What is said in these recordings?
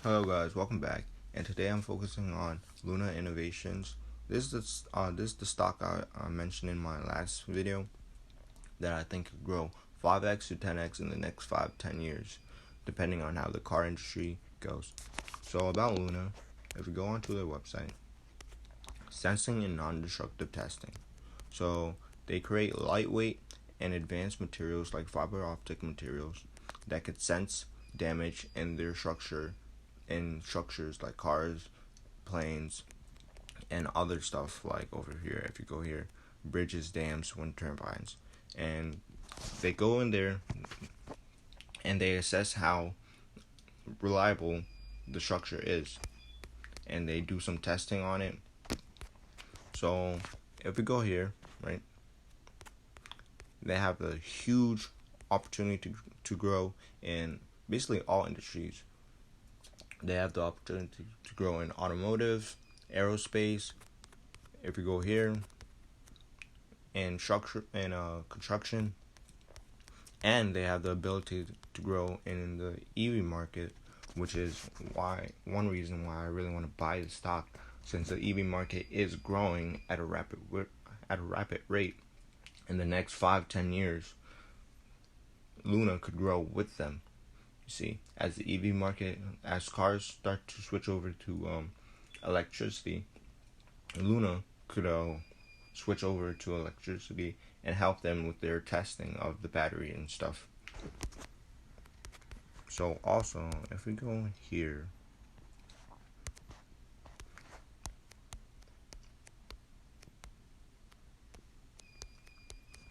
Hello guys, welcome back. And today I'm focusing on Luna Innovations. This is the stock I mentioned in my last video that I think could grow 5x to 10x in the next 5-10 years, depending on how the car industry goes. So about Luna, if we go onto their website, sensing and non-destructive testing. So they create lightweight and advanced materials like fiber optic materials that could sense damage in their structures like cars, planes, and other stuff like over here. If you go here, bridges, dams, wind turbines, and they go in there and they assess how reliable the structure is, and they do some testing on it. So if we go here, right, they have a huge opportunity to grow in basically all industries. They have the opportunity to grow in automotive, aerospace. If we go here, and structure and construction, and they have the ability to grow in the EV market, which is one reason why I really want to buy the stock, since the EV market is growing at a rapid rate. In the next 5-10 years, Luna could grow with them. You see, as the EV market, as cars start to switch over to electricity, Luna could switch over to electricity and help them with their testing of the battery and stuff. So also, if we go here,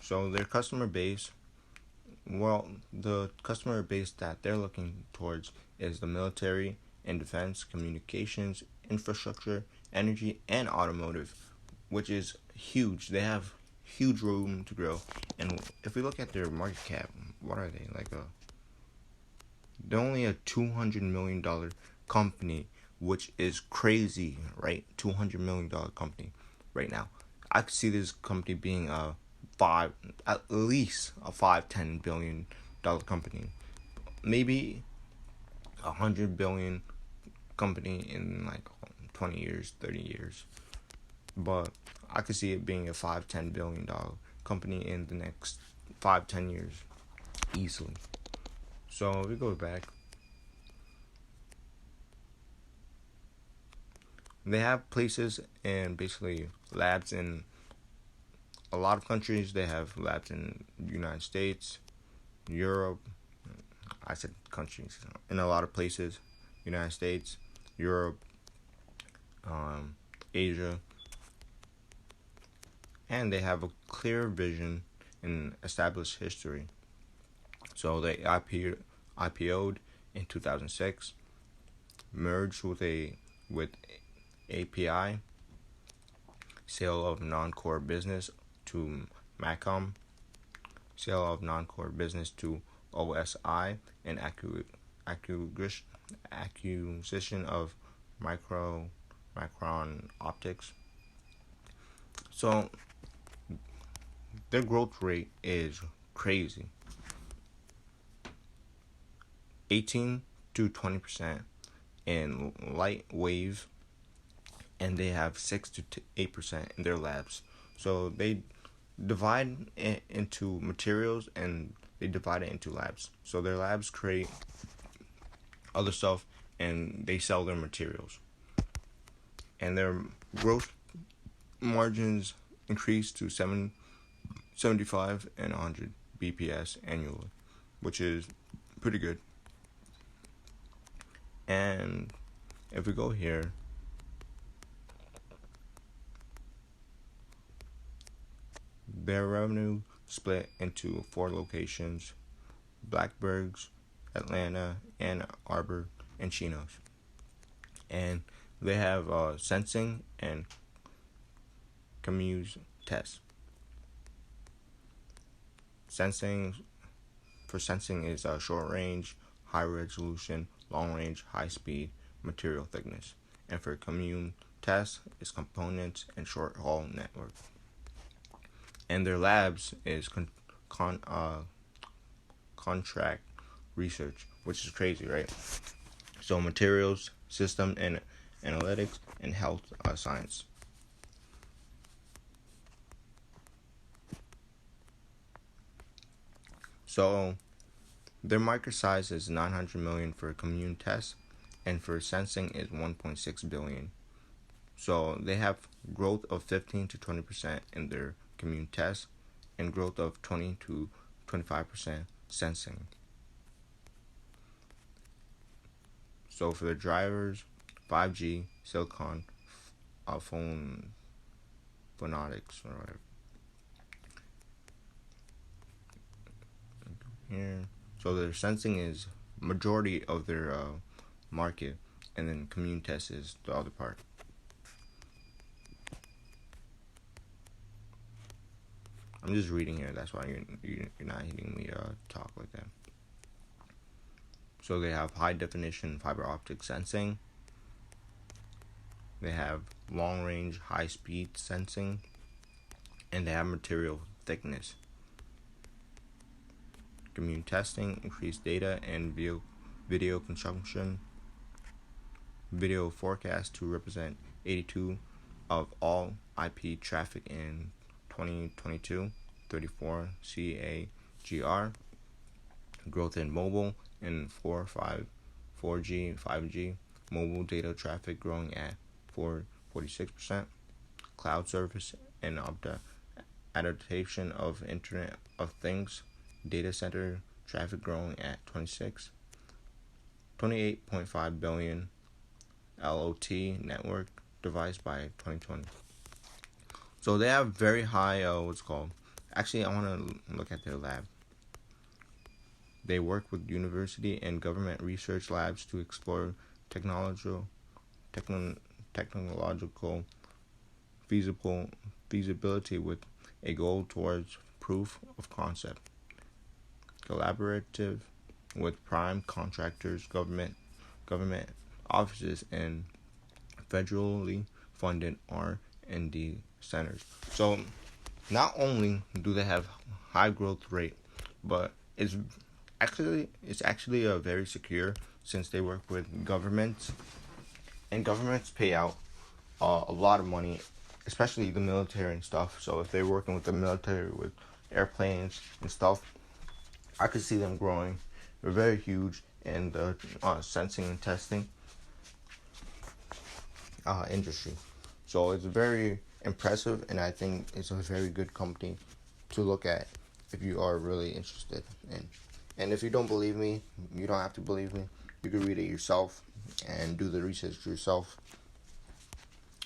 so their customer base, well, the customer base that they're looking towards is the military and defense, communications, infrastructure, energy, and automotive, which is huge. They have huge room to grow. And if we look at their market cap, what are they? They're only a $200 million company, which is crazy, right? $200 million company right now. I could see this company being at least a $5-10 billion company, maybe $100 billion company in like 20 years, 30 years. But I could see it being a $5-10 billion company in the next 5-10 years easily. So if we go back, they have places and basically labs in a lot of countries. They have labs in the United States, Europe. I said countries. In a lot of places, United States, Europe, Asia, and they have a clear vision and established history. So they IPO'd in 2006, merged with API, sale of non-core business to Macom, sale of non-core business to OSI, and acquisition of Micron Optics. So their growth rate is crazy. 18 to 20% in light wave, and they have 6 to 8% in their labs. So they divide it into materials and they divide it into labs. So their labs create other stuff and they sell their materials. And their gross margins increase to 75 and 100 BPS annually, which is pretty good. And if we go here, their revenue split into 4 locations: Blacksburg, Atlanta, Ann Arbor, and Chinos. And they have sensing and commute tests. Sensing is short range, high resolution, long range, high speed, material thickness. And for commute tests is components and short haul network. And their labs is contract research, which is crazy, right? So materials, system and analytics, and health science. So their market size is 900 million for commune tests, and for sensing is 1.6 billion. So they have growth of 15 to 20% in their commune tests, and growth of 20 to 25% sensing. So for the drivers, 5G, silicon, phonics, or whatever. Here, so their sensing is majority of their market, and then commune test is the other part. I'm just reading here. That's why you're not hearing me talk like that. So they have high definition fiber optic sensing. They have long range, high speed sensing, and they have material thickness. Commune testing, increased data and video consumption. Video forecast to represent 82 of all IP traffic in 2022, 34 CAGR. Growth in mobile and 4G, 5G. Mobile data traffic growing at 46%. Cloud service and adaptation of Internet of Things. Data center traffic growing at 28.5 billion LOT network device by 2020. So they have very high, actually I want to look at their lab. They work with university and government research labs to explore technological feasibility with a goal towards proof of concept. Collaborative with prime contractors, government offices, and federally funded R&D centers. So not only do they have high growth rate, but it's actually a very secure, since they work with governments, and governments pay out a lot of money, especially the military and stuff. So if they're working with the military with airplanes and stuff, I could see them growing. They're very huge in the sensing and testing industry. So it's very impressive, and I think it's a very good company to look at if you are really interested in. And if you don't believe me, you don't have to believe me. You can read it yourself and do the research yourself.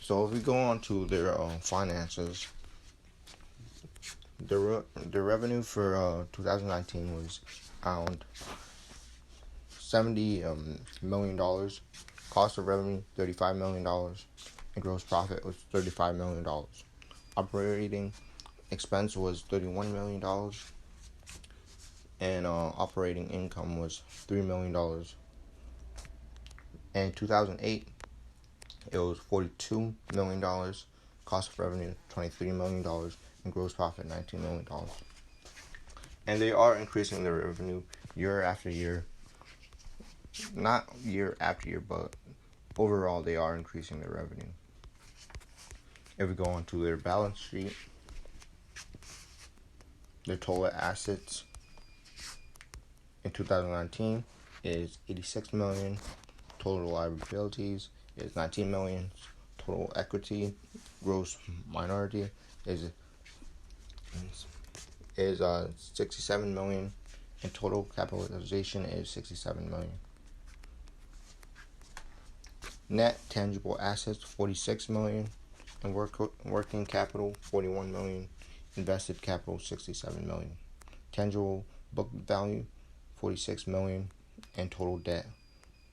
So if we go on to their finances, the revenue for 2019 was around $70 million. Cost of revenue $35 million, and gross profit was $35 million. Operating expense was $31 million, and operating income was $3 million. In 2008, it was $42 million. Cost of revenue $23 million, and gross profit $19 million. And they are increasing their revenue year after year. Not year after year, but overall they are increasing their revenue. If we go on to their balance sheet, their total assets in 2019 is 86 million. Total liabilities is 19 million. Total equity, gross minority is 67 million, and total capitalization is 67 million. Net tangible assets 46 million, and working capital 41 million. Invested capital 67 million. Tangible book value 46 million, and total debt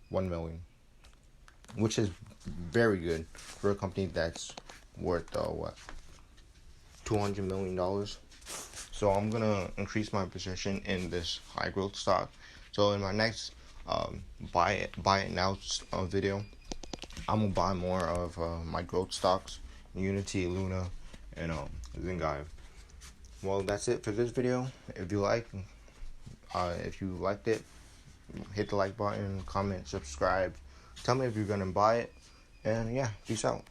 1 million, which is very good for a company that's worth $200 million. So I'm gonna increase my position in this high growth stock. So in my next buy it now video, I'm gonna buy more of my growth stocks: Unity, Luna, and Zingai. Well, that's it for this video. If you liked it, hit the like button, comment, subscribe. Tell me if you're gonna buy it. And yeah, peace out.